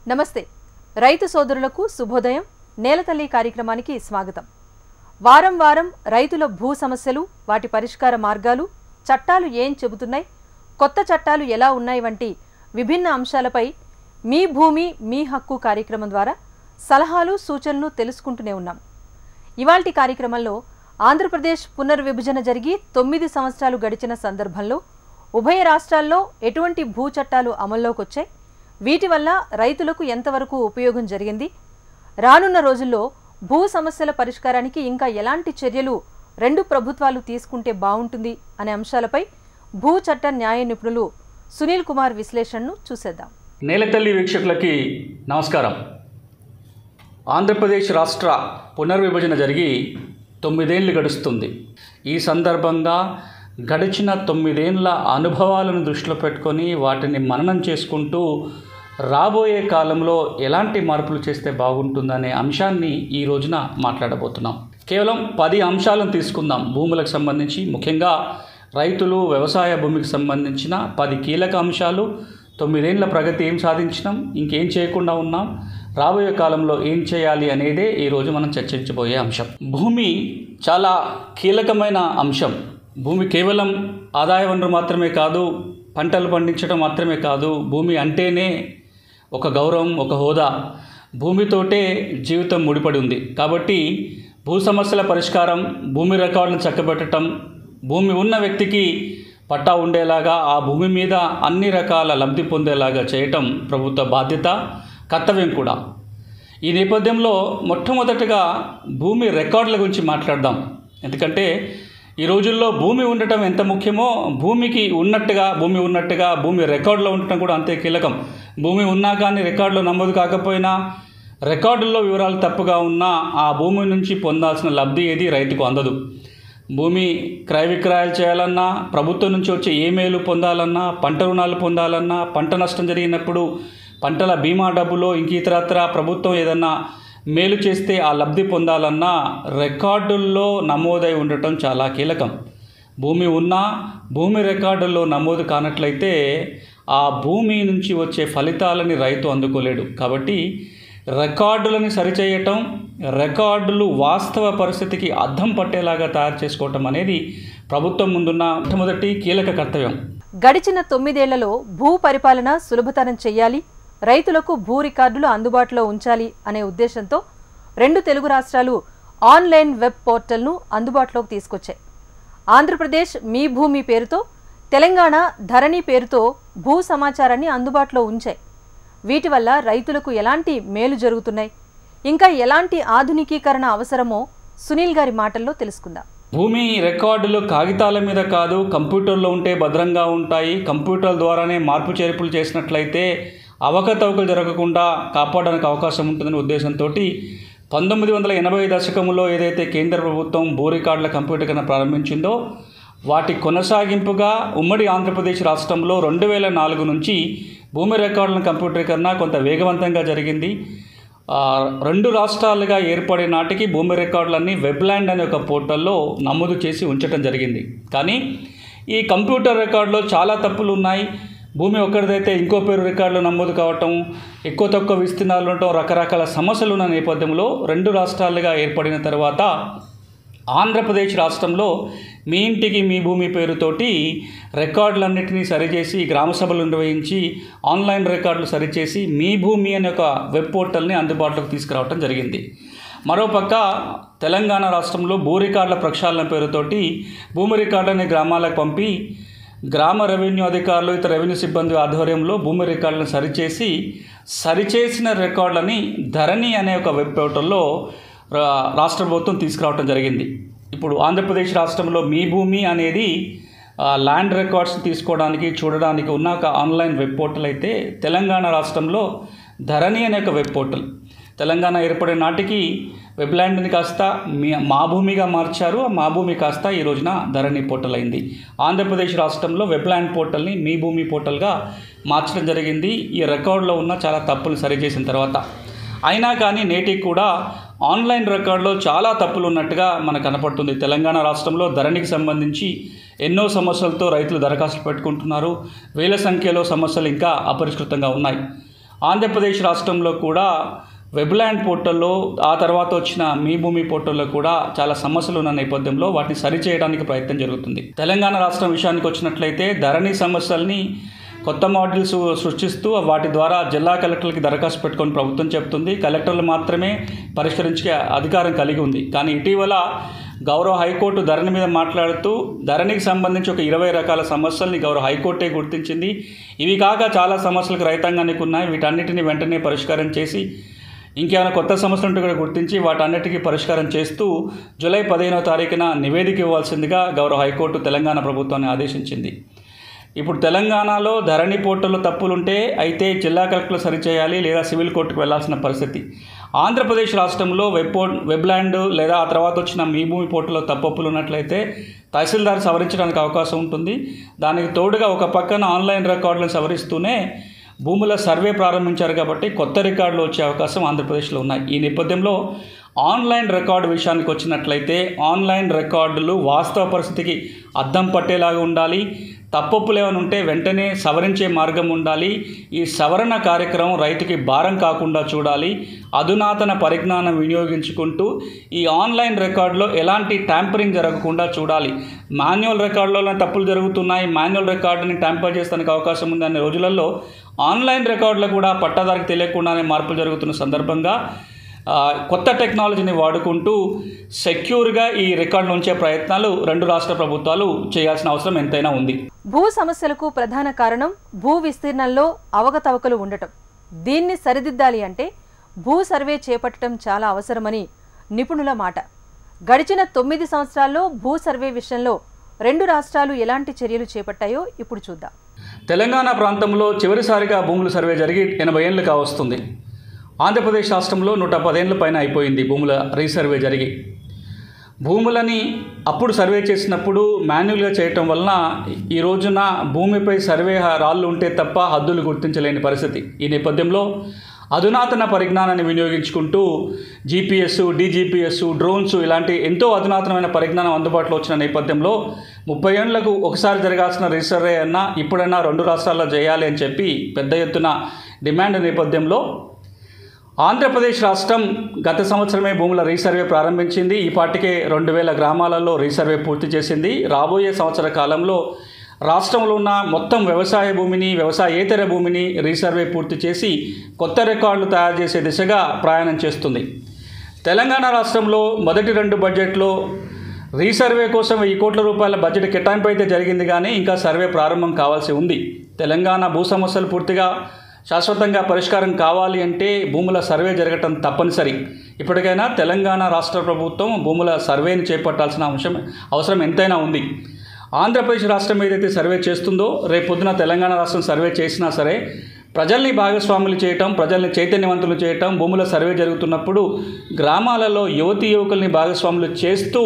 నమస్తే రైతు సోదరులకు శుభోదయం నేలతల్లి కార్యక్రమానికి స్వాగతం। వారం వారం రైతుల భూ సమస్యలు వాటి పరిష్కార మార్గాలు చట్టాలు ఏం చెబుతున్నాయి కొత్త చట్టాలు ఎలా ఉన్నాయి వంటి విభిన్న అంశాలపై మీ భూమి మీ హక్కు కార్యక్రమం ద్వారా సలహాలు సూచనలు తెలుసుకుంటూనే ఉన్నాం। ఇవాల్టి కార్యక్రమంలో ఆంధ్రప్రదేశ్ పునర్విభజన జరిగి 9 సంవత్సరాలు గడిచిన సందర్భంలో ఉభయ రాష్ట్రాల్లో ఎటువంటి భూ చట్టాలు అమల్లోకి వచ్చాయి వీటి వల్ల రైతులకు ఎంతవరకు ఉపయోగం జరిగింది రానున్న రోజుల్లో భూ సమస్యల పరిష్కారానికి ఇంకా ఎలాంటి చర్యలు రెండు ప్రభుత్వాలు తీసుకుంటే బాగుంటుంది అనే అంశాలపై భూ చట్ట న్యాయ నిపుణులు సునీల్ కుమార్ విశ్లేషణను చూసేద్దాం। నేలతల్లి వీక్షకులకి నమస్కారం। ఆంధ్రప్రదేశ్ రాష్ట్ర పునర్విభజన జరిగి 9 ఏళ్లు గడుస్తుంది। ఈ సందర్భంగా గడిచిన 9 ఏళ్ల అనుభవాలను దృష్టిలో పెట్టుకొని వాటిని మననం చేసుకుంటూ రాబోయే కాలంలో ఎలాంటి మార్పులు చేస్తే బాగుంటుందనే అంశాన్ని ఈ రోజున మాట్లాడబోతున్నాం। కేవలం 10 అంశాలను తీసుకుందాం భూములకు సంబంధించి, ముఖ్యంగా రైతులు వ్యవసాయ భూమికి సంబంధించిన 10 కీలక అంశాలు, 9 ఏళ్ల ప్రగతి ఏం సాధించినాం, ఇంకేం చేయకుండా ఉన్నాం, రాబోయే కాలంలో ఏం చేయాలి అనేదే ఈరోజు మనం చర్చించబోయే అంశం। భూమి చాలా కీలకమైన అంశం। భూమి కేవలం ఆదాయ వనరు మాత్రమే కాదు, పంటలు పండించడం మాత్రమే కాదు, భూమి అంటేనే ఒక గౌరవం, ఒక హోదా, భూమితోటే జీవితం ముడిపడి ఉంది। కాబట్టి భూ సమస్యల పరిష్కారం, భూమి రికార్డులను చక్కబెట్టడం, భూమి ఉన్న వ్యక్తికి పట్టా ఉండేలాగా ఆ భూమి మీద అన్ని రకాల లబ్ధి పొందేలాగా చేయటం ప్రభుత్వ బాధ్యత, కర్తవ్యం కూడా। ఈ నేపథ్యంలో మొట్టమొదటగా భూమి రికార్డుల గురించి మాట్లాడదాం। ఎందుకంటే ఈ రోజుల్లో భూమి ఉండటం ఎంత ముఖ్యమో భూమికి ఉన్నట్టుగా భూమి రికార్డులో ఉండటం కూడా అంతే కీలకం। భూమి ఉన్నా కానీ రికార్డులో నమోదు కాకపోయినా, రికార్డుల్లో వివరాలు తప్పుగా ఉన్నా ఆ భూమి నుంచి పొందాల్సిన లబ్ధి ఏది రైతుకు అందదు। భూమి క్రయ విక్రయాలు చేయాలన్నా, ప్రభుత్వం నుంచి వచ్చే మేలు పొందాలన్నా, పంట రుణాలు పొందాలన్నా, పంట నష్టం జరిగినప్పుడు పంటల బీమా డబ్బులో ఇంక ఇతరత్ర ప్రభుత్వం ఏదన్నా మేలు చేస్తే ఆ లబ్ధి పొందాలన్నా రికార్డుల్లో నమోదై ఉండటం చాలా కీలకం। భూమి ఉన్నా భూమి రికార్డుల్లో నమోదు కానట్లయితే ఆ భూమి నుంచి వచ్చే ఫలితాలని రైతు అందుకోలేడు। కాబట్టి రికార్డులను సరిచేయటం, రికార్డులు వాస్తవ పరిస్థితికి అద్దం పట్టేలాగా తయారు చేసుకోవటం అనేది ప్రభుత్వం ముందున్న మొట్టమొదటి కీలక కర్తవ్యం। గడిచిన 9 ఏళ్లలో భూ పరిపాలన సులభతరం చేయాలి, రైతులకు భూ రికార్డులు అందుబాటులో ఉంచాలి అనే ఉద్దేశంతో రెండు తెలుగు రాష్ట్రాలు ఆన్లైన్ వెబ్ పోర్టల్ను అందుబాటులోకి తీసుకొచ్చాయి। ఆంధ్రప్రదేశ్ మీ భూమి పేరుతో, తెలంగాణ ధరణి పేరుతో భూ సమాచారాన్ని అందుబాటులో ఉంచాయి। వీటి వల్ల రైతులకు ఎలాంటి మేలు జరుగుతున్నాయి, ఇంకా ఎలాంటి ఆధునికీకరణ అవసరమో సునీల్ గారి మాటల్లో తెలుసుకుందాం। భూమి రికార్డులు కాగితాల మీద కాదు, కంప్యూటర్లో ఉంటే భద్రంగా ఉంటాయి। కంప్యూటర్ ద్వారానే మార్పు చేర్పులు చేసినట్లయితే అవకతవకలు జరగకుండా కాపాడడానికి అవకాశం ఉంటుందనే ఉద్దేశంతో 1980 దశకంలో ఏదైతే కేంద్ర ప్రభుత్వం భూ రికార్డుల కంప్యూటర్కరణ ప్రారంభించిందో వాటి కొనసాగింపుగా ఉమ్మడి ఆంధ్రప్రదేశ్ రాష్ట్రంలో 2004 నుంచి భూమి రికార్డుల కంప్యూటరీకరణ కొంత వేగవంతంగా జరిగింది। 2 రాష్ట్రాలుగా ఏర్పడే నాటికి భూమి రికార్డులన్నీ వెబ్లాండ్ అనే ఒక పోర్టల్లో నమోదు చేసి ఉంచడం జరిగింది। కానీ ఈ కంప్యూటర్ రికార్డులో చాలా తప్పులు ఉన్నాయి। భూమి ఒక్కరిదైతే ఇంకో పేరు రికార్డులో నమోదు కావటం, ఎక్కువ తక్కువ విస్తీర్ణాలు ఉండటం, రకరకాల సమస్యలు ఉన్న నేపథ్యంలో 2 రాష్ట్రాలుగా ఏర్పడిన తర్వాత ఆంధ్రప్రదేశ్ రాష్ట్రంలో మీ ఇంటికి మీ భూమి పేరుతోటి రికార్డులన్నింటినీ సరిచేసి గ్రామ సభలు నిర్వహించి ఆన్లైన్ రికార్డులు సరిచేసి మీ భూమి అనే ఒక వెబ్ పోర్టల్ని అందుబాటులోకి తీసుకురావడం జరిగింది। మరోపక్క తెలంగాణ రాష్ట్రంలో భూ రికార్డుల ప్రక్షాళన పేరుతోటి భూమి రికార్డులని గ్రామాలకు పంపి గ్రామ రెవెన్యూ అధికారులు ఇతర రెవెన్యూ సిబ్బంది ఆధ్వర్యంలో భూమి రికార్డులను సరిచేసిన రికార్డులని ధరణి అనే ఒక వెబ్ పోర్టల్లో రాష్ట్ర ప్రభుత్వం తీసుకురావడం జరిగింది। ఇప్పుడు ఆంధ్రప్రదేశ్ రాష్ట్రంలో మీ భూమి అనేది ల్యాండ్ రికార్డ్స్ తీసుకోవడానికి చూడడానికి ఉన్న ఒక ఆన్లైన్ వెబ్ పోర్టల్ అయితే, తెలంగాణ రాష్ట్రంలో ధరణి అనే ఒక వెబ్ పోర్టల్ తెలంగాణ ఏర్పడే నాటికి వెబ్లాండ్ని కాస్త మా భూమిగా మార్చారు, మా భూమి కాస్త ఈ రోజున ధరణి పోర్టల్ అయింది। ఆంధ్రప్రదేశ్ రాష్ట్రంలో వెబ్లాండ్ పోర్టల్ని మీ భూమి పోర్టల్గా మార్చడం జరిగింది ఈ రికార్డులో ఉన్న చాలా తప్పులు సరిచేసిన తర్వాత। అయినా కానీ నేటికి కూడా ఆన్లైన్ రికార్డులో చాలా తప్పులు ఉన్నట్టుగా మనకు కనపడుతుంది। తెలంగాణ రాష్ట్రంలో ధరణికి సంబంధించి ఎన్నో సమస్యలతో రైతులు దరఖాస్తులు పెట్టుకుంటున్నారు, వేల సంఖ్యలో సమస్యలు ఇంకా అపరిష్కృతంగా ఉన్నాయి। ఆంధ్రప్రదేశ్ రాష్ట్రంలో కూడా వెబ్ల్యాండ్ పోర్టల్లో ఆ తర్వాత వచ్చిన మీ భూమి పోర్టల్లో కూడా చాలా సమస్యలు ఉన్న నేపథ్యంలో వాటిని సరిచేయడానికి ప్రయత్నం జరుగుతుంది. తెలంగాణ రాష్ట్రం విషయానికి వచ్చినట్లయితే ధరణి సమస్యల్ని కొత్త మోడల్స్ సృష్టిస్తూ వాటి ద్వారా జిల్లా కలెక్టర్లకి దరఖాస్తు పెట్టుకొని ప్రభుత్వం చెప్తుంది. కలెక్టర్లు మాత్రమే పరిష్కరించే అధికారం కలిగి ఉంది. కానీ ఇటీవల గౌరవ హైకోర్టు ధరణి మీద మాట్లాడుతూ ధరణికి సంబంధించి ఒక 20 రకాల సమస్యల్ని గౌరవ హైకోర్టే గుర్తించింది. ఇవి కాక చాలా సమస్యలకు రైతాంగానికి ఉన్నాయి. వీటన్నిటిని వెంటనే పరిష్కారం చేసి ఇంకేమైనా కొత్త సమస్యలు ఉంటే కూడా గుర్తించి వాటన్నిటికీ పరిష్కారం చేస్తూ జూలై 15వ తారీఖున నివేదిక ఇవ్వాల్సిందిగా గౌరవ హైకోర్టు తెలంగాణ ప్రభుత్వాన్ని ఆదేశించింది. ఇప్పుడు తెలంగాణలో ధరణి పోర్టల్లో తప్పులుంటే అయితే జిల్లా కలెక్టర్లు సరిచేయాలి లేదా సివిల్ కోర్టుకు వెళ్లాల్సిన పరిస్థితి. ఆంధ్రప్రదేశ్ రాష్ట్రంలో వెబ్ల్యాండ్ లేదా ఆ తర్వాత వచ్చిన మీ భూమి పోర్టల్లో తప్పులు ఉన్నట్లయితే తహసీల్దార్ సవరించడానికి అవకాశం ఉంటుంది. దానికి తోడుగా ఒక పక్కన ఆన్లైన్ రికార్డులను సవరిస్తూనే భూముల సర్వే ప్రారంభించారు కాబట్టి కొత్త రికార్డులు వచ్చే అవకాశం ఆంధ్రప్రదేశ్లో ఉన్నాయి. ఈ నేపథ్యంలో ఆన్లైన్ రికార్డు విషయానికి వచ్చినట్లయితే ఆన్లైన్ రికార్డులు వాస్తవ పరిస్థితికి అద్దం పట్టేలాగా ఉండాలి. తప్పులు ఏమైనా ఉంటే వెంటనే సవరించే మార్గం ఉండాలి. ఈ సవరణ కార్యక్రమం రైతుకి భారం కాకుండా చూడాలి. అధునాతన పరిజ్ఞానం వినియోగించుకుంటూ ఈ ఆన్లైన్ రికార్డులో ఎలాంటి ట్యాంపరింగ్ జరగకుండా చూడాలి. మాన్యువల్ రికార్డులో తప్పులు జరుగుతున్నాయి, మాన్యువల్ రికార్డుని ట్యాంపర్ చేస్తానికి అవకాశం ఉంది అనే రోజులలో ఆన్లైన్ రికార్డులో కూడా పట్టాదారికి తెలియకుండానే మార్పులు జరుగుతున్న సందర్భంగా కొత్త టెక్నాలజీని వాడుకుంటూ సెక్యూర్గా ఈ రికార్డులు ఉంచే ప్రయత్నాలు రెండు రాష్ట్ర ప్రభుత్వాలు చేయాల్సిన అవసరం ఎంతైనా ఉంది. భూ సమస్యలకు ప్రధాన కారణం భూ విస్తీర్ణంలో అవకతవకలు ఉండటం. దీన్ని సరిదిద్దాలి అంటే భూ సర్వే చేపట్టడం చాలా అవసరమని నిపుణుల మాట. గడిచిన 9 సంవత్సరాల్లో భూ సర్వే విషయంలో రెండు రాష్ట్రాలు ఎలాంటి చర్యలు చేపట్టాయో ఇప్పుడు చూద్దాం. తెలంగాణ ప్రాంతంలో చివరిసారిగా భూముల సర్వే జరిగి 80 ఏళ్ళు కావస్తుంది. ఆంధ్రప్రదేశ్ రాష్ట్రంలో 110 ఏళ్ల పైన అయిపోయింది భూముల రీసర్వే జరిగి. భూములని అప్పుడు సర్వే చేసినప్పుడు మాన్యువల్గా చేయటం వలన ఈ రోజున భూమిపై సర్వే రాళ్ళు ఉంటే తప్ప హద్దులు గుర్తించలేని పరిస్థితి. ఈ నేపథ్యంలో అధునాతన పరిజ్ఞానాన్ని వినియోగించుకుంటూ జీపీఎస్, డీజీపీఎస్, డ్రోన్స్ ఇలాంటి ఎంతో అధునాతనమైన పరిజ్ఞానం అందుబాటులో వచ్చిన నేపథ్యంలో 30 ఏళ్లకు ఒకసారి జరగాల్సిన రీసర్వే అన్నా ఇప్పుడైనా రెండు రాష్ట్రాల్లో చేయాలి అని చెప్పి పెద్ద ఎత్తున డిమాండ్ నేపథ్యంలో ఆంధ్రప్రదేశ్ రాష్ట్రం గత సంవత్సరమే భూముల రీసర్వే ప్రారంభించింది. ఈ పాటికే 2000 గ్రామాలలో రీసర్వే పూర్తి చేసింది. రాబోయే సంవత్సర కాలంలో రాష్ట్రంలో ఉన్న మొత్తం వ్యవసాయ భూమిని, వ్యవసాయేతర భూమిని రీసర్వే పూర్తి చేసి కొత్త రికార్డులు తయారు చేసే దిశగా ప్రయాణం చేస్తుంది. తెలంగాణ రాష్ట్రంలో మొదటి 2 బడ్జెట్లో రీసర్వే కోసం 1,000 కోట్ల రూపాయల బడ్జెట్ కేటాయింపు అయితే జరిగింది, కానీ ఇంకా సర్వే ప్రారంభం కావాల్సి ఉంది. తెలంగాణ భూ సమస్యలు పూర్తిగా శాశ్వతంగా పరిష్కారం కావాలి అంటే భూముల సర్వే జరగటం తప్పనిసరి. ఇప్పటికైనా తెలంగాణ రాష్ట్ర ప్రభుత్వం భూముల సర్వేని చేపట్టాల్సిన అవసరం ఎంతైనా ఉంది. ఆంధ్రప్రదేశ్ రాష్ట్రం ఏదైతే సర్వే చేస్తుందో రేపొద్దున తెలంగాణ రాష్ట్రం సర్వే చేసినా సరే ప్రజల్ని భాగస్వాములు చేయటం, ప్రజల్ని చైతన్యవంతులు చేయటం, భూముల సర్వే జరుగుతున్నప్పుడు గ్రామాలలో యువతీ యువకుల్ని భాగస్వాములు చేస్తూ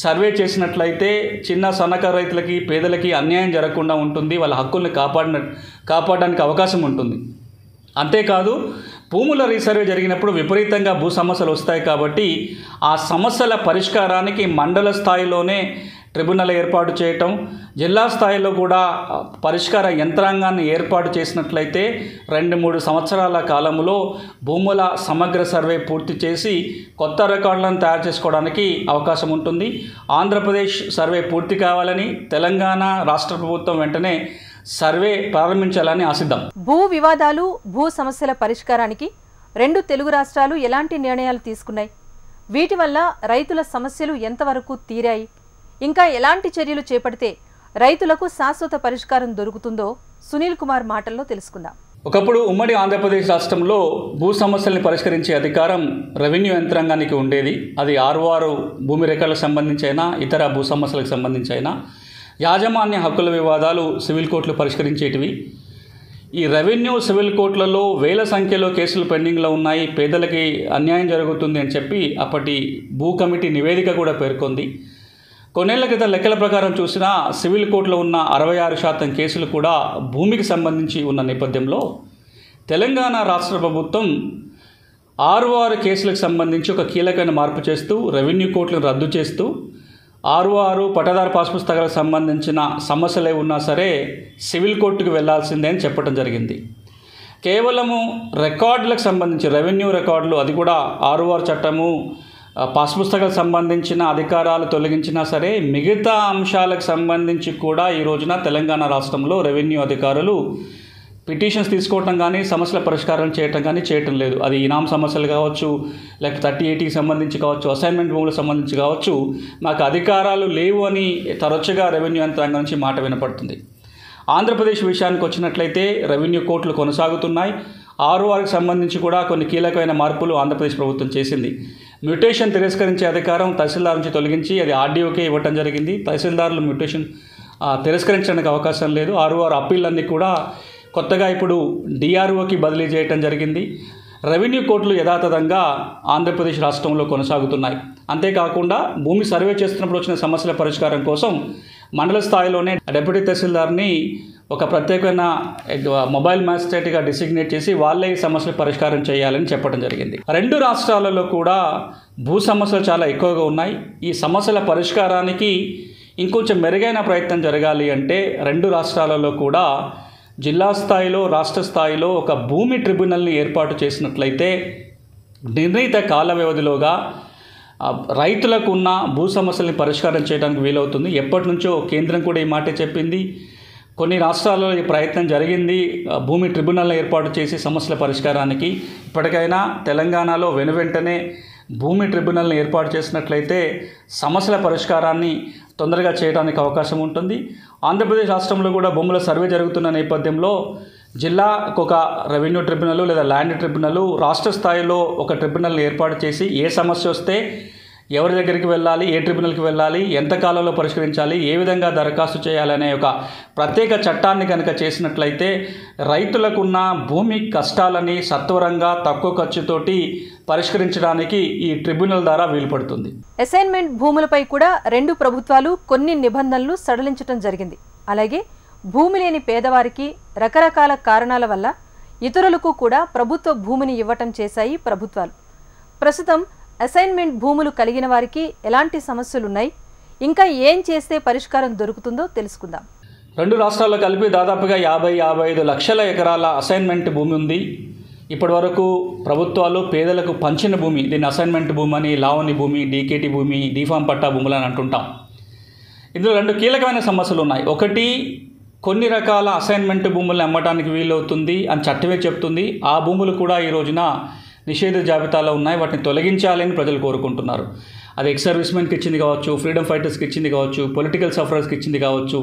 సర్వే చేసినట్లయితే చిన్న సన్నకారు రైతులకి, పేదలకి అన్యాయం జరగకుండా ఉంటుంది. వాళ్ళ హక్కుల్ని కాపాడడానికి అవకాశం ఉంటుంది. అంతేకాదు భూముల రీసర్వే జరిగినప్పుడు విపరీతంగా భూ సమస్యలు వస్తాయి కాబట్టి ఆ సమస్యల పరిష్కారానికి మండల స్థాయిలోనే ట్రిబ్యునల్ ఏర్పాటు చేయటం, జిల్లా స్థాయిలో కూడా పరిష్కార యంత్రాంగాన్ని ఏర్పాటు చేసినట్లయితే 2-3 సంవత్సరాల కాలంలో భూముల సమగ్ర సర్వే పూర్తి చేసి కొత్త రికార్డులను తయారు చేసుకోవడానికి అవకాశం ఉంటుంది. ఆంధ్రప్రదేశ్ సర్వే పూర్తి కావాలని తెలంగాణ రాష్ట్ర ప్రభుత్వం వెంటనే సర్వే ప్రారంభించాలని ఆశిద్దాం. భూ వివాదాలు, భూ సమస్యల పరిష్కారానికి రెండు తెలుగు రాష్ట్రాలు ఎలాంటి నిర్ణయాలు తీసుకున్నాయి? వీటి వల్ల రైతుల సమస్యలు ఎంతవరకు తీరాయి? ఇంకా ఎలాంటి చర్యలు చేపడితే రైతులకు శాశ్వత పరిష్కారం దొరుకుతుందో సునీల్ కుమార్ మాటల్లో తెలుసుకుందాం. ఒకప్పుడు ఉమ్మడి ఆంధ్రప్రదేశ్ రాష్ట్రంలో భూ సమస్యల్ని పరిష్కరించే అధికారం రెవెన్యూ యంత్రాంగానికి ఉండేది. అది ఆర్ఓఆర్ భూమి రికార్డులకు సంబంధించి అయినా, ఇతర భూ సమస్యలకు సంబంధించి అయినా, యాజమాన్య హక్కుల వివాదాలు సివిల్ కోర్టులు పరిష్కరించేటివి. ఈ రెవెన్యూ సివిల్ కోర్టులలో వేల సంఖ్యలో కేసులు పెండింగ్లో ఉన్నాయి. పేదలకి అన్యాయం జరుగుతుంది అని చెప్పి అప్పటి భూ కమిటీ నివేదిక కూడా పేర్కొంది. కొన్నేళ్ల క్రితం లెక్కల ప్రకారం చూసినా సివిల్ కోర్టులో ఉన్న 66% కేసులు కూడా భూమికి సంబంధించి ఉన్న నేపథ్యంలో తెలంగాణ రాష్ట్ర ప్రభుత్వం 6 కేసులకు సంబంధించి ఒక కీలకమైన మార్పు చేస్తూ రెవెన్యూ కోర్టులను రద్దు చేస్తూ 6 పట్టాదారు పాస్ పుస్తకాలకు సంబంధించిన సమస్యలే ఉన్నా సరే సివిల్ కోర్టుకు వెళ్లాల్సిందే అని చెప్పడం జరిగింది. కేవలము రికార్డులకు సంబంధించి రెవెన్యూ రికార్డులు, అది కూడా ఆర్ఓఆర్ చట్టము, పాస్ పుస్తకాలకు సంబంధించిన అధికారాలు తొలగించినా సరే మిగతా అంశాలకు సంబంధించి కూడా ఈ రోజున తెలంగాణ రాష్ట్రంలో రెవెన్యూ అధికారులు పిటిషన్స్ తీసుకోవటం కానీ సమస్యల పరిష్కారం చేయటం కానీ చేయటం లేదు. అది ఇనాం సమస్యలు కావచ్చు, లేకపోతే 3080కి సంబంధించి కావచ్చు, అసైన్మెంట్ భూములకు సంబంధించి కావచ్చు, మాకు అధికారాలు లేవు అని తరచుగా రెవెన్యూ యంత్రాంగం నుంచి మాట వినపడుతుంది. ఆంధ్రప్రదేశ్ విషయానికి వచ్చినట్లయితే రెవెన్యూ కోర్టులు కొనసాగుతున్నాయి. ఆర్ఓఆర్కి సంబంధించి కూడా కొన్ని కీలకమైన మార్పులు ఆంధ్రప్రదేశ్ ప్రభుత్వం చేసింది. మ్యూటేషన్ తిరస్కరించే అధికారం తహసీల్దార్ నుంచి తొలగించి అది ఆర్డీఓకే ఇవ్వటం జరిగింది. తహసీల్దార్లు మ్యూటేషన్ తిరస్కరించడానికి అవకాశం లేదు. ఆర్ఓఆర్ అప్పీళ్ళన్నీ కూడా కొత్తగా ఇప్పుడు డిఆర్ఓకి బదిలీ చేయటం జరిగింది. రెవెన్యూ కోర్టులు యథాతథంగా ఆంధ్రప్రదేశ్ రాష్ట్రంలో కొనసాగుతున్నాయి. అంతేకాకుండా భూమి సర్వే చేస్తున్నప్పుడు వచ్చిన సమస్యల పరిష్కారం కోసం మండల స్థాయిలోనే డిప్యూటీ తహసీల్దార్ని ఒక ప్రత్యేకమైన మొబైల్ మ్యాజిస్ట్రేట్గా డిసిగ్నేట్ చేసి వాళ్ళే ఈ సమస్యలు పరిష్కారం చేయాలని చెప్పడం జరిగింది. 2 రాష్ట్రాలలో కూడా భూ సమస్యలు చాలా ఎక్కువగా ఉన్నాయి. ఈ సమస్యల పరిష్కారానికి ఇంకొంచెం మెరుగైన ప్రయత్నం జరగాలి అంటే 2 రాష్ట్రాలలో కూడా జిల్లా స్థాయిలో, రాష్ట్ర స్థాయిలో ఒక భూమి ట్రిబ్యునల్ని ఏర్పాటు చేసినట్లయితే నిర్ణీత కాల వ్యవధిలోగా రైతులకు ఉన్న భూ సమస్యల్ని పరిష్కారం చేయడానికి వీలవుతుంది. ఎప్పటి నుంచో కేంద్రం కూడా ఈ మాట చెప్పింది. కొన్ని రాష్ట్రాల్లో ఈ ప్రయత్నం జరిగింది, భూమి ట్రిబ్యునల్ని ఏర్పాటు చేసి సమస్యల పరిష్కారానికి. ఇప్పటికైనా తెలంగాణలో వెనువెంటనే భూమి ట్రిబ్యునల్ని ఏర్పాటు చేసినట్లయితే సమస్యల పరిష్కారాన్ని తొందరగా చేయడానికి అవకాశం ఉంటుంది. ఆంధ్రప్రదేశ్ రాష్ట్రంలో కూడా భూముల సర్వే జరుగుతున్న నేపథ్యంలో జిల్లాకు ఒక రెవెన్యూ ట్రిబ్యునల్ లేదా ల్యాండ్ ట్రిబ్యునల్, రాష్ట్ర స్థాయిలో ఒక ట్రిబ్యునల్ని ఏర్పాటు చేసి ఏ సమస్య వస్తే ఎవరి దగ్గరికి వెళ్ళాలి, ఏ ట్రిబ్యునల్కి వెళ్ళాలి, ఎంత కాలంలో పరిష్కరించాలి, ఏ విధంగా దరఖాస్తు చేయాలనే ఒక ప్రత్యేక చట్టాన్ని కనుక చేసినట్లయితే రైతులకున్న భూమి కష్టాలని సత్వరంగా తక్కువ ఖర్చుతోటి పరిష్కరించడానికి ఈ ట్రిబ్యునల్ ద్వారా వీలుపడుతుంది. అసైన్మెంట్ భూములపై కూడా 2 ప్రభుత్వాలు కొన్ని నిబంధనలు సడలించడం జరిగింది. అలాగే భూమి లేని పేదవారికి రకరకాల కారణాల వల్ల ఇతరులకు కూడా ప్రభుత్వ భూమిని ఇవ్వటం చేశాయి ప్రభుత్వాలు. ప్రస్తుతం అసైన్మెంట్ భూములు కలిగిన వారికి ఎలాంటి సమస్యలున్నాయి, ఇంకా ఏం చేస్తే పరిష్కారం దొరుకుతుందో తెలుసుకుందాం. 2 రాష్ట్రాల్లో కలిపి దాదాపుగా 50-55 లక్షల ఎకరాల అసైన్మెంట్ భూమి ఉంది. ఇప్పటి వరకు ప్రభుత్వాలు పేదలకు పంచిన భూమి, దీన్ని అసైన్మెంట్ భూమి అని, లావణి భూమి, డీకేటీ భూమి, డీఫామ్ పట్టా భూములు అని అంటుంటాం. ఇందులో 2 కీలకమైన సమస్యలు ఉన్నాయి. ఒకటి, కొన్ని రకాల అసైన్మెంట్ భూములను అమ్మటానికి వీలవుతుంది అని చట్టమే చెప్తుంది. ఆ భూములు కూడా ఈ రోజున నిషేధ జాబితాలో ఉన్నాయి. వాటిని తొలగించాలని ప్రజలు కోరుకుంటున్నారు. అది ఎక్స్ సర్వీస్మెన్కి ఇచ్చింది కావచ్చు, ఫ్రీడమ్ ఫైటర్స్కి ఇచ్చింది కావచ్చు, పొలిటికల్ సఫరర్స్కి ఇచ్చింది కావచ్చు,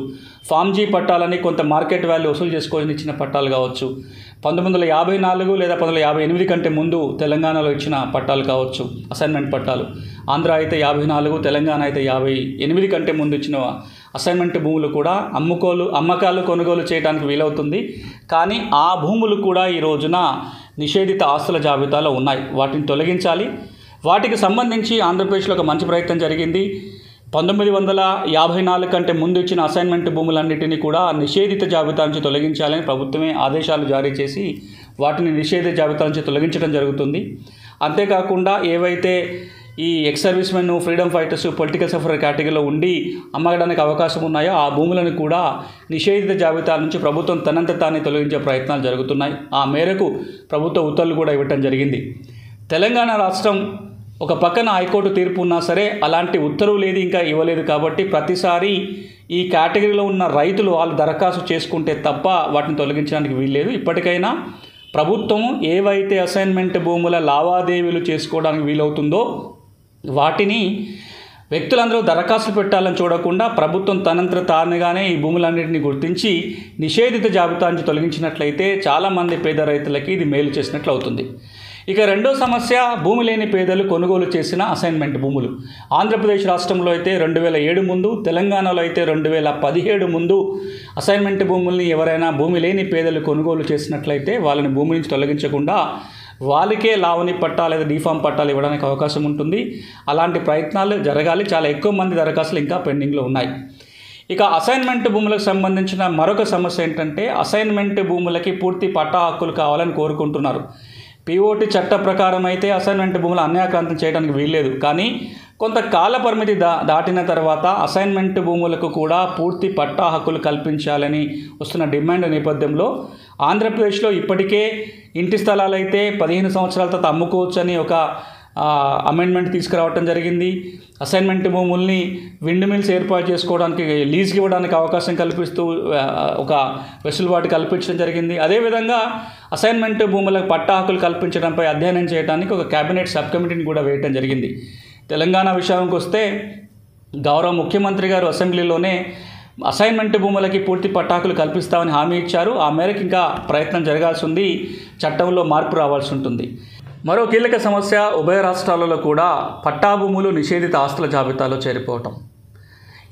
ఫామ్ జీ పట్టాలని కొంత మార్కెట్ వాల్యూ వసూలు చేసుకొని ఇచ్చిన పట్టాలు కావచ్చు, 1954 లేదా 1958 కంటే ముందు తెలంగాణలో ఇచ్చిన పట్టాలు కావచ్చు, అసైన్మెంట్ పట్టాలు. ఆంధ్ర అయితే 54, తెలంగాణ అయితే 58 కంటే ముందు ఇచ్చిన అసైన్మెంట్ భూములు కూడా అమ్మకాలు కొనుగోలు చేయడానికి వీలవుతుంది. కానీ ఆ భూములు కూడా ఈ రోజున నిషేధిత ఆస్తుల జాబితాలో ఉన్నాయి. వాటిని తొలగించాలి. వాటికి సంబంధించి ఆంధ్రప్రదేశ్లో ఒక మంచి ప్రయత్నం జరిగింది. 1954 కంటే ముందు ఇచ్చిన అసైన్మెంట్ భూములన్నిటినీ కూడా నిషేధిత జాబితా నుంచి తొలగించాలని ప్రభుత్వమే ఆదేశాలు జారీ చేసి వాటిని నిషేధిత జాబితా నుంచి తొలగించడం జరుగుతుంది. అంతేకాకుండా ఏవైతే ఈ ex servicemen, freedom fighters, political sufferer కేటగిరీలో ఉండి అమ్మడానికి అవకాశం ఉన్నాయో ఆ భూములను కూడా నిషేధిత జాబితా నుంచి ప్రభుత్వం తనంత తానే తొలగించే ప్రయత్నాలు జరుగుతున్నాయి. ఆ మేరకు ప్రభుత్వ ఉత్తర్వులు కూడా ఇవ్వటం జరిగింది. తెలంగాణ రాష్ట్రం ఒక పక్కన హైకోర్టు తీర్పు ఉన్నా సరే అలాంటి ఉత్తర్వులు ఏది ఇంకా ఇవ్వలేదు. కాబట్టి ప్రతిసారి ఈ కేటగిరీలో ఉన్న రైతులు వాళ్ళు దరఖాస్తు చేసుకుంటే తప్ప వాటిని తొలగించడానికి వీల్లేదు. ఇప్పటికైనా ప్రభుత్వం ఏవైతే అసైన్మెంట్ భూముల లావాదేవీలు చేసుకోవడానికి వీలవుతుందో వాటిని వ్యక్తులందరూ దరఖాస్తు పెట్టాలని చూడకుండా ప్రభుత్వం తనంతట తానుగానే ఈ భూములన్నింటినీ గుర్తించి నిషేధిత జాబితా నుంచి తొలగించినట్లయితే చాలామంది పేద రైతులకి ఇది మేలు చేసినట్లు అవుతుంది. ఇక రెండో సమస్య, భూమి లేని పేదలు కొనుగోలు చేసిన అసైన్మెంట్ భూములు. ఆంధ్రప్రదేశ్ రాష్ట్రంలో అయితే 2007 ముందు, తెలంగాణలో అయితే 2017 ముందు అసైన్మెంట్ భూముల్ని ఎవరైనా భూమి లేని పేదలు కొనుగోలు చేసినట్లయితే వాళ్ళని భూమి నుంచి తొలగించకుండా వాళ్ళకే లావణి పట్టా లేదా డీఫామ్ పట్టాలు ఇవ్వడానికి అవకాశం ఉంటుంది. అలాంటి ప్రయత్నాలు జరగాలి. చాలా ఎక్కువ మంది దరఖాస్తులు ఇంకా పెండింగ్లో ఉన్నాయి. ఇక అసైన్మెంట్ భూములకు సంబంధించిన మరొక సమస్య ఏంటంటే అసైన్మెంట్ భూములకి పూర్తి పట్టా హక్కులు కావాలని కోరుకుంటున్నారు. పిఓటి చట్ట ప్రకారం అయితే అసైన్మెంట్ భూములు అన్యాక్రాంతం చేయడానికి వీల్లేదు. కానీ కొంత కాల పరిమితి దాటిన తర్వాత అసైన్మెంట్ భూములకు కూడా పూర్తి పట్టా హక్కులు కల్పించాలని వస్తున్న డిమాండ్ నేపథ్యంలో ఆంధ్రప్రదేశ్లో ఇప్పటికే ఇంటి స్థలాలు అయితే 15 సంవత్సరాల తర్వాత అమ్ముకోవచ్చు అని ఒక అమెండ్మెంట్ తీసుకురావడం జరిగింది. అసైన్మెంట్ భూముల్ని విండ్ మిల్స్ ఏర్పాటు చేసుకోవడానికి, లీజ్కి ఇవ్వడానికి అవకాశం కల్పిస్తూ ఒక వెసులుబాటు కల్పించడం జరిగింది. అదేవిధంగా అసైన్మెంట్ భూములకు పట్టా హక్కులు కల్పించడంపై అధ్యయనం చేయడానికి ఒక కేబినెట్ సబ్ కమిటీని కూడా వేయడం జరిగింది. తెలంగాణ విషయానికి వస్తే గౌరవ ముఖ్యమంత్రి గారు అసెంబ్లీలోనే అసైన్మెంట్ భూములకి పూర్తి పట్టాకులు కల్పిస్తామని హామీ ఇచ్చారు. ఆ మేరకు ఇంకా ప్రయత్నం జరగాల్సి ఉంది, చట్టంలో మార్పు రావాల్సి ఉంటుంది. మరో కీలక సమస్య ఉభయ రాష్ట్రాలలో కూడా పట్టా భూములు నిషేధిత ఆస్తుల జాబితాలో చేరిపోవటం.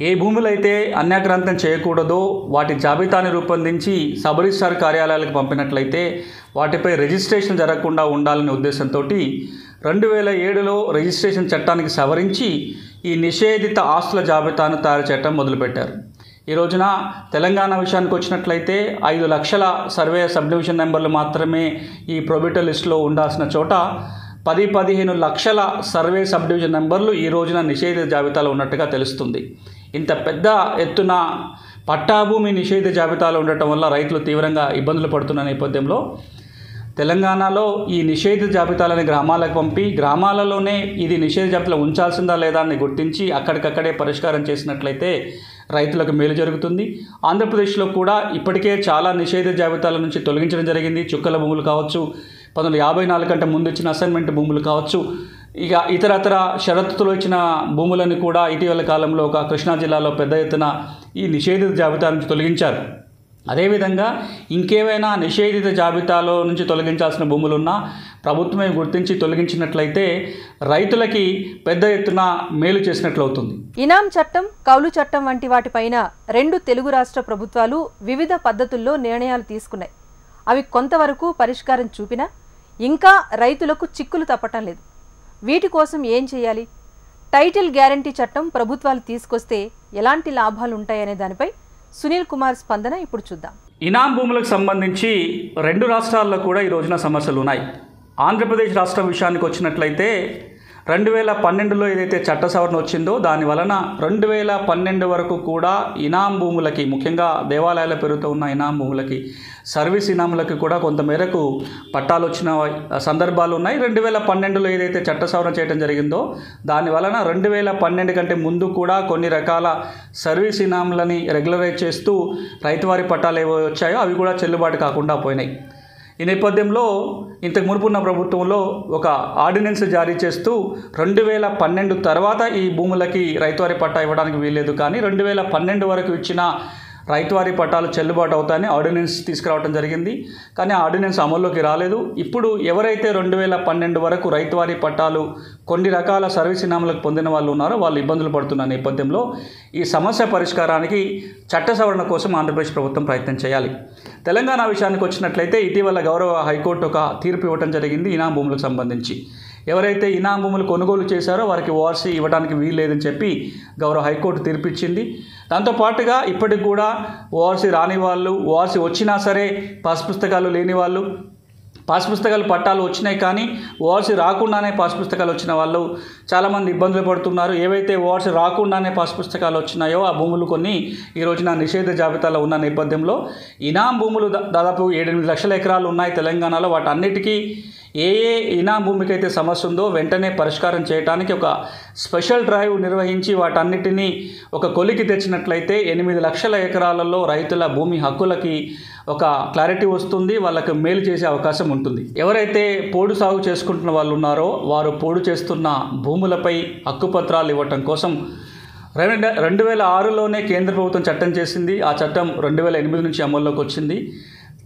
ఏ భూములైతే అన్యాక్రాంతం చేయకూడదో వాటి జాబితాని రూపొందించి సబ్ రిజిస్ట్రార్ కార్యాలయాలకు పంపినట్లయితే వాటిపై రిజిస్ట్రేషన్ జరగకుండా ఉండాలనే ఉద్దేశంతో 2007లో రిజిస్ట్రేషన్ చట్టానికి సవరించి ఈ నిషేధిత ఆస్తుల జాబితాను తయారు చేయడం మొదలుపెట్టారు. ఈ రోజున తెలంగాణ విషయానికి వచ్చినట్లయితే 5 లక్షల సర్వే సబ్ డివిజన్ నెంబర్లు మాత్రమే ఈ ప్రొబిటర్ లిస్టులో ఉండాల్సిన చోట 10-15 లక్షల సర్వే సబ్ డివిజన్ నెంబర్లు ఈ రోజున నిషేధిత జాబితాలో ఉన్నట్టుగా తెలుస్తుంది. ఇంత పెద్ద ఎత్తున పట్టాభూమి నిషేధిత జాబితాలో ఉండటం వల్ల రైతులు తీవ్రంగా ఇబ్బందులు పడుతున్న నేపథ్యంలో తెలంగాణలో ఈ నిషేధిత జాబితాలని గ్రామాలకు పంపి గ్రామాలలోనే ఇది నిషేధ జాబితాలో ఉంచాల్సిందా లేదా అని గుర్తించి అక్కడికక్కడే పరిష్కారం చేసినట్లయితే రైతులకు మేలు జరుగుతుంది. ఆంధ్రప్రదేశ్లో కూడా ఇప్పటికే చాలా నిషేధిత జాబితాల నుంచి తొలగించడం జరిగింది. చుక్కల భూములు కావచ్చు, 1954 కంటే ముందు ఇచ్చిన అసైన్మెంట్ భూములు కావచ్చు, ఇక ఇతరతర షరతులు ఇచ్చిన భూములను కూడా ఇటీవల కాలంలో ఒక కృష్ణా జిల్లాలో పెద్ద ఎత్తున ఈ నిషేధిత జాబితా నుంచి తొలగించారు. అదేవిధంగా ఇంకేవైనా నిషేధిత జాబితాలో నుంచి తొలగించాల్సిన భూములున్నా ప్రభుత్వమే గుర్తించి తొలగించినట్లయితే రైతులకి పెద్ద ఎత్తున మేలు చేసినట్లు అవుతుంది. ఇనాం చట్టం, కౌలు చట్టం వంటి వాటిపైన 2 తెలుగు రాష్ట్ర ప్రభుత్వాలు వివిధ పద్ధతుల్లో నిర్ణయాలు తీసుకున్నాయి. అవి కొంతవరకు పరిష్కారం చూపినా ఇంకా రైతులకు చిక్కులు తప్పటం లేదు. వీటి కోసం ఏం చేయాలి? టైటిల్ గ్యారంటీ చట్టం ప్రభుత్వాలు తీసుకొస్తే ఎలాంటి లాభాలు ఉంటాయనే దానిపై సునీల్ కుమార్ స్పందన ఇప్పుడు చూద్దాం. ఇనాం భూములకు సంబంధించి 2 రాష్ట్రాల్లో కూడా ఈ రోజున సమస్యలు ఉన్నాయి. ఆంధ్రప్రదేశ్ రాష్ట్రం విషయానికి వచ్చినట్లయితే 2012లో ఏదైతే చట్ట సవరణ వచ్చిందో దాని వలన 2012 వరకు కూడా ఇనాం భూములకి, ముఖ్యంగా దేవాలయాల పేరుతో ఉన్న ఇనాం భూములకి, సర్వీస్ ఇనాములకి కూడా కొంతమేరకు పట్టాలు వచ్చిన సందర్భాలు ఉన్నాయి. 2012లో ఏదైతే చట్ట సవరణ చేయడం జరిగిందో దాని వలన 2012 కంటే ముందు కూడా కొన్ని రకాల సర్వీస్ ఇనాములని రెగ్యులరైజ్ చేస్తూ రైతువారి పట్టాలు ఏవో వచ్చాయో అవి కూడా చెల్లుబాటు కాకుండా పోయినాయి. ఈ నేపథ్యంలో ఇంతకు మునుపున్న ప్రభుత్వంలో ఒక ఆర్డినెన్స్ జారీ చేస్తూ 2012 తర్వాత ఈ భూములకి రైతువారి పట్టా ఇవ్వడానికి వీల్లేదు, కానీ 2012 వరకు ఇచ్చిన రైతువారి పట్టాలు చెల్లుబాటు అవుతాయని ఆర్డినెన్స్ తీసుకురావడం జరిగింది. కానీ ఆ ఆర్డినెన్స్ అమల్లోకి రాలేదు. ఇప్పుడు ఎవరైతే 2012 వరకు రైతువారి పట్టాలు కొన్ని రకాల సర్వీస్ ఇనాములకు పొందిన వాళ్ళు ఉన్నారో వాళ్ళు ఇబ్బందులు పడుతున్న నేపథ్యంలో ఈ సమస్య పరిష్కారానికి చట్ట సవరణ కోసం ఆంధ్రప్రదేశ్ ప్రభుత్వం ప్రయత్నం చేయాలి. తెలంగాణ విషయానికి వచ్చినట్లయితే ఇటీవల గౌరవ హైకోర్టు ఒక తీర్పు ఇవ్వడం జరిగింది ఇనాం భూములకు సంబంధించి. ఎవరైతే ఇనాం భూములు కొనుగోలు చేశారో వారికి ఓఆర్సీ ఇవ్వడానికి వీల్లేదని చెప్పి గౌరవ హైకోర్టు తీర్పిచ్చింది. దాంతోపాటుగా ఇప్పటికి కూడా ఓఆర్సీ రాని వాళ్ళు, ఓఆర్సీ వచ్చినా సరే పాస్ పుస్తకాలు లేని వాళ్ళు, పాస్ పుస్తకాలు పట్టాలు వచ్చినాయి కానీ ఓఆర్సీ రాకుండానే పాస్ పుస్తకాలు వచ్చిన వాళ్ళు చాలామంది ఇబ్బందులు పడుతున్నారు. ఏవైతే ఓఆర్సీ రాకుండానే పాస్ పుస్తకాలు వచ్చినాయో ఆ భూములు కొన్ని ఈ రోజున నిషేధ జాబితాలో ఉన్న నేపథ్యంలో ఇనాం భూములు దాదాపు 7-8 లక్షల ఎకరాలు ఉన్నాయి తెలంగాణలో. వాటన్నిటికీ ఏ ఇనాం భూమికైతే సమస్య ఉందో వెంటనే పరిష్కారం చేయడానికి ఒక స్పెషల్ డ్రైవ్ నిర్వహించి వాటన్నిటినీ ఒక కొలికి తెచ్చినట్లయితే 8 లక్షల ఎకరాలలో రైతుల భూమి హక్కులకి ఒక క్లారిటీ వస్తుంది, వాళ్ళకు మేలు చేసే అవకాశం ఉంటుంది. ఎవరైతే పోడు సాగు చేసుకుంటున్న వాళ్ళు ఉన్నారో వారు పోడు చేస్తున్న భూములపై హక్కుపత్రాలు ఇవ్వటం కోసం 2006లోనే కేంద్ర ప్రభుత్వం చట్టం చేసింది. ఆ చట్టం 2008 నుంచి అమల్లోకి వచ్చింది.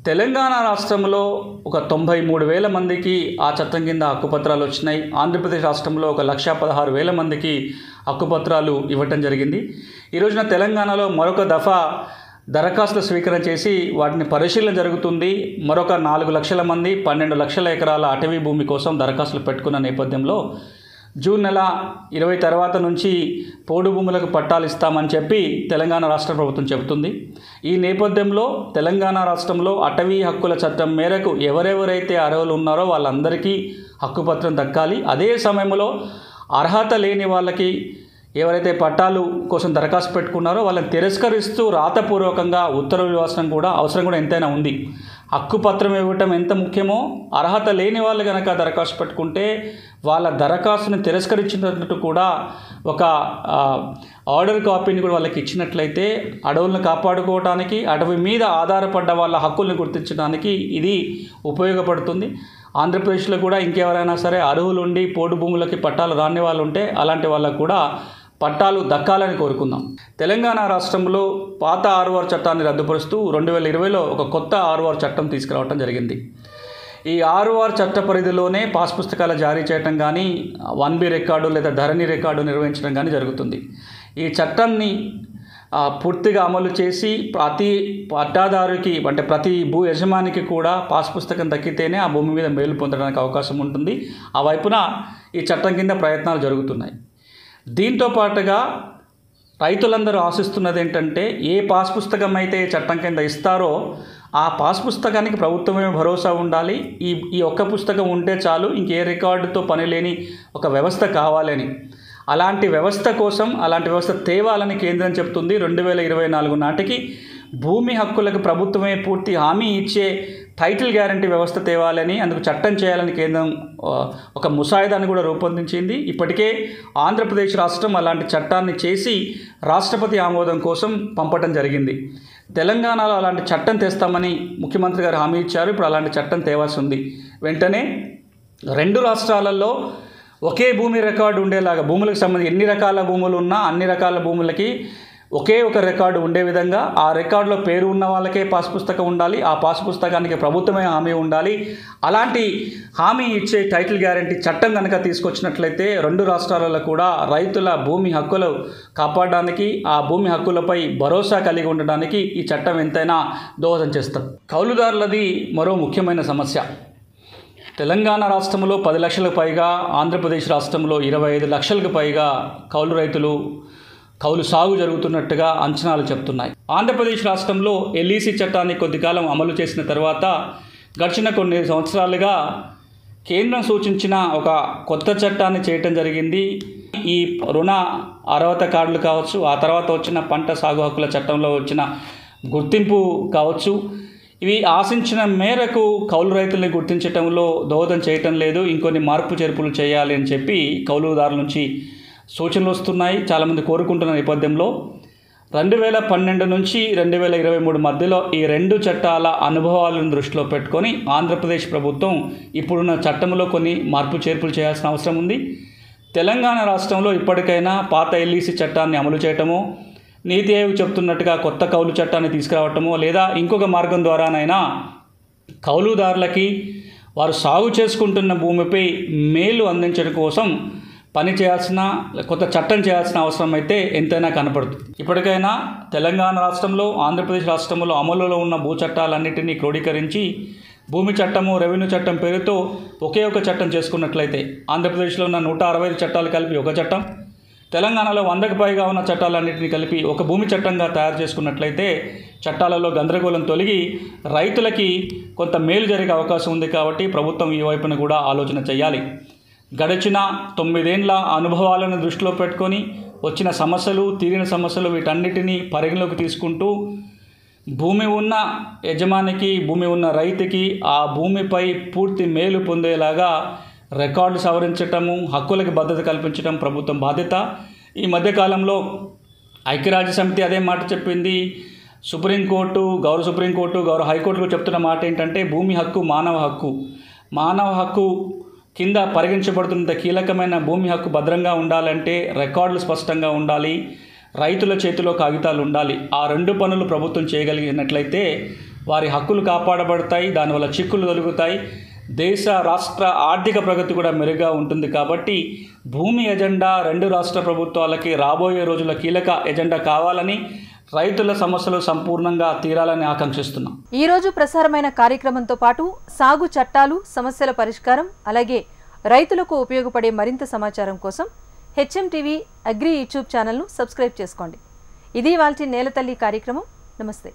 తెలంగాణ రాష్ట్రంలో ఒక 93,000 మందికి ఆ చట్టం కింద హక్కుపత్రాలు వచ్చినాయి. ఆంధ్రప్రదేశ్ రాష్ట్రంలో 1,16,000 మందికి హక్కుపత్రాలు ఇవ్వటం జరిగింది. ఈ రోజున తెలంగాణలో మరొక దఫా దరఖాస్తుల స్వీకరణ చేసి వాటిని పరిశీలన జరుగుతుంది. మరొక 4 లక్షల మంది 12 లక్షల ఎకరాల అటవీ భూమి కోసం దరఖాస్తులు పెట్టుకున్న నేపథ్యంలో జూన్ నెల 20 తర్వాత నుంచి పోడు భూములకు పట్టాలు ఇస్తామని చెప్పి తెలంగాణ రాష్ట్ర ప్రభుత్వం చెబుతుంది. ఈ నేపథ్యంలో తెలంగాణ రాష్ట్రంలో అటవీ హక్కుల చట్టం మేరకు ఎవరెవరైతే అర్హులు ఉన్నారో వాళ్ళందరికీ హక్కుపత్రం దక్కాలి. అదే సమయంలో అర్హత లేని వాళ్ళకి ఎవరైతే పట్టాలు కోసం దరఖాస్తు పెట్టుకున్నారో వాళ్ళని తిరస్కరిస్తూ రాతపూర్వకంగా ఉత్తర్వులు ఇవ్వాల్సిన అవసరం కూడా ఎంతైనా ఉంది. హక్కుపత్రం ఇవ్వటం ఎంత ముఖ్యమో, అర్హత లేని వాళ్ళు కనుక దరఖాస్తు పెట్టుకుంటే వాళ్ళ దరఖాస్తుని తిరస్కరించినట్టు కూడా ఒక ఆర్డర్ కాపీని కూడా వాళ్ళకి ఇచ్చినట్లయితే అడవులను కాపాడుకోవడానికి, అడవి మీద ఆధారపడ్డ వాళ్ళ హక్కుల్ని గుర్తించడానికి ఇది ఉపయోగపడుతుంది. ఆంధ్రప్రదేశ్లో కూడా ఇంకెవరైనా సరే అర్హులు ఉండి పోడు భూములకి పట్టాలు రాని వాళ్ళు ఉంటే అలాంటి వాళ్ళకు కూడా పట్టాలు దక్కాలని కోరుకుందాం. తెలంగాణ రాష్ట్రంలో పాత ఆర్ఓఆర్ చట్టాన్ని రద్దుపరుస్తూ 2020లో ఒక కొత్త ఆర్ఓఆర్ చట్టం తీసుకురావడం జరిగింది. ఈ ఆర్ఓఆర్ చట్ట పరిధిలోనే పాస్ పుస్తకాలు జారీ చేయడం కానీ, 1B రికార్డు లేదా ధరణి రికార్డు నిర్వహించడం కానీ జరుగుతుంది. ఈ చట్టాన్ని పూర్తిగా అమలు చేసి ప్రతి పట్టాదారుకి అంటే ప్రతి భూ యజమానికి కూడా పాస్ పుస్తకం దక్కితేనే ఆ భూమి మీద మేలు పొందడానికి అవకాశం ఉంటుంది. ఆ వైపున ఈ చట్టం కింద ప్రయత్నాలు జరుగుతున్నాయి. దీంతో పాటుగా రైతులందరూ ఆశిస్తున్నది ఏంటంటే, ఏ పాస్ పుస్తకం అయితే చట్టం కింద ఇస్తారో ఆ పాస్ పుస్తకానికి ప్రభుత్వమే భరోసా ఉండాలి. ఈ ఒక్క పుస్తకం ఉంటే చాలు, ఇంకే రికార్డుతో పని లేని ఒక వ్యవస్థ కావాలని, అలాంటి వ్యవస్థ కోసం అలాంటి వ్యవస్థ తేవాలని కేంద్రం చెప్తుంది. 2024 నాటికి భూమి హక్కులకు ప్రభుత్వమే పూర్తి హామీ ఇచ్చే టైటిల్ గ్యారంటీ వ్యవస్థ తేవాలని, అందుకు చట్టం చేయాలని కేంద్రం ఒక ముసాయిదాన్ని కూడా రూపొందించింది. ఇప్పటికే ఆంధ్రప్రదేశ్ రాష్ట్రం అలాంటి చట్టాన్ని చేసి రాష్ట్రపతి ఆమోదం కోసం పంపడం జరిగింది. తెలంగాణలో అలాంటి చట్టం తెస్తామని ముఖ్యమంత్రి గారు హామీ ఇచ్చారు. ఇప్పుడు అలాంటి చట్టం తేవాల్సి ఉంది. వెంటనే 2 రాష్ట్రాలలో ఒకే భూమి రికార్డు ఉండేలాగా, భూములకు సంబంధించి ఎన్ని రకాల భూములు ఉన్నా అన్ని రకాల భూములకి ఒకే ఒక రికార్డు ఉండే విధంగా, ఆ రికార్డులో పేరు ఉన్న వాళ్ళకే పాస్ పుస్తకం ఉండాలి, ఆ పాస్ పుస్తకానికి ప్రభుత్వమే హామీ ఉండాలి. అలాంటి హామీ ఇచ్చే టైటిల్ గ్యారంటీ చట్టం కనుక తీసుకొచ్చినట్లయితే 2 రాష్ట్రాలలో కూడా రైతుల భూమి హక్కులు కాపాడడానికి, ఆ భూమి హక్కులపై భరోసా కలిగి ఉండడానికి ఈ చట్టం ఎంతైనా దోహదం చేస్తుంది. కౌలుదారులది మరో ముఖ్యమైన సమస్య. తెలంగాణ రాష్ట్రంలో 10 లక్షలకు పైగా, ఆంధ్రప్రదేశ్ రాష్ట్రంలో 25 లక్షలకు పైగా కౌలు రైతులు కౌలు సాగు జరుగుతున్నట్టుగా అంచనాలు చెప్తున్నాయి. ఆంధ్రప్రదేశ్ రాష్ట్రంలో LEC చట్టాన్ని కొద్ది కాలం అమలు చేసిన తర్వాత గడిచిన కొన్ని సంవత్సరాలుగా కేంద్రం సూచించిన ఒక కొత్త చట్టాన్ని చేయటం జరిగింది. ఈ రుణ అర్హత కార్డులు కావచ్చు, ఆ తర్వాత వచ్చిన పంట సాగు హక్కుల చట్టంలో వచ్చిన గుర్తింపు కావచ్చు, ఇవి ఆశించిన మేరకు కౌలు రైతుల్ని గుర్తించడంలో దోహదం చేయటం లేదు. ఇంకొన్ని మార్పు చేర్పులు చేయాలి అని చెప్పి కౌలుదారుల నుంచి సూచనలు వస్తున్నాయి. చాలామంది కోరుకుంటున్న నేపథ్యంలో 2012 నుంచి 2023 మధ్యలో ఈ 2 చట్టాల అనుభవాలను దృష్టిలో పెట్టుకొని ఆంధ్రప్రదేశ్ ప్రభుత్వం ఇప్పుడున్న చట్టంలో కొన్ని మార్పు చేర్పులు చేయాల్సిన అవసరం ఉంది. తెలంగాణ రాష్ట్రంలో ఇప్పటికైనా పాత LEC చట్టాన్ని అమలు చేయటమో, నీతి ఆయోగ్ చెప్తున్నట్టుగా కొత్త కౌలు చట్టాన్ని తీసుకురావటమో, లేదా ఇంకొక మార్గం ద్వారానైనా కౌలుదారులకి వారు సాగు చేసుకుంటున్న భూమిపై మేలు అందించడం కోసం పని చేయాల్సిన, కొత్త చట్టం చేయాల్సిన అవసరం అయితే ఎంతైనా కనపడుతుంది. ఇప్పటికైనా తెలంగాణ రాష్ట్రంలో, ఆంధ్రప్రదేశ్ రాష్ట్రంలో అమలులో ఉన్న భూ చట్టాలన్నింటినీ క్రోడీకరించి భూమి చట్టము, రెవెన్యూ చట్టం పేరుతో ఒకే ఒక చట్టం చేసుకున్నట్లయితే, ఆంధ్రప్రదేశ్లో ఉన్న 165 చట్టాలు కలిపి ఒక చట్టం, తెలంగాణలో 100కు పైగా ఉన్న చట్టాలన్నింటినీ కలిపి ఒక భూమి చట్టంగా తయారు చేసుకున్నట్లయితే చట్టాలలో గందరగోళం తొలగి రైతులకి కొంత మేలు జరిగే అవకాశం ఉంది. కాబట్టి ప్రభుత్వం ఈ వైపున కూడా ఆలోచన చేయాలి. గడిచిన 9 ఏళ్ల అనుభవాలను దృష్టిలో పెట్టుకొని వచ్చిన సమస్యలు, తీరిన సమస్యలు వీటన్నిటినీ పరిగణలోకి తీసుకుంటూ భూమి ఉన్న యజమానికి, భూమి ఉన్న రైతుకి ఆ భూమిపై పూర్తి మేలు పొందేలాగా రికార్డు సవరించటము, హక్కులకు భద్రత కల్పించడం ప్రభుత్వం బాధ్యత. ఈ మధ్యకాలంలో ఐక్యరాజ్య సమితి అదే మాట చెప్పింది. సుప్రీంకోర్టు, గౌరవ సుప్రీంకోర్టు, గౌరవ హైకోర్టులు చెప్తున్న మాట ఏంటంటే, భూమి హక్కు మానవ హక్కు. మానవ హక్కు కింద పరిగణించబడుతున్న కీలకమైన భూమి హక్కు భద్రంగా ఉండాలంటే రికార్డులు స్పష్టంగా ఉండాలి, రైతుల చేతిలో కాగితాలు ఉండాలి. ఆ 2 పనులు ప్రభుత్వం చేయగలిగినట్లయితే వారి హక్కులు కాపాడబడతాయి, దానివల్ల చిక్కులు తొలగుతాయి, దేశ రాష్ట్ర ఆర్థిక ప్రగతి కూడా మెరుగ్గా ఉంటుంది. కాబట్టి భూమి ఎజెండా 2 రాష్ట్ర ప్రభుత్వాలకి రాబోయే రోజుల కీలక ఎజెండా కావాలని, రైతుల సమస్యలు సంపూర్ణంగా తీరాలని ఆకాంక్షిస్తున్నాం. ఈరోజు ప్రసారమైన కార్యక్రమంతో పాటు సాగు చట్టాలు, సమస్యల పరిష్కారం, అలాగే రైతులకు ఉపయోగపడే మరింత సమాచారం కోసం HMTV అగ్రి యూట్యూబ్ ఛానల్ను సబ్స్క్రైబ్ చేసుకోండి. ఇది ఇవాల్టి నేలతల్లి కార్యక్రమం. నమస్తే.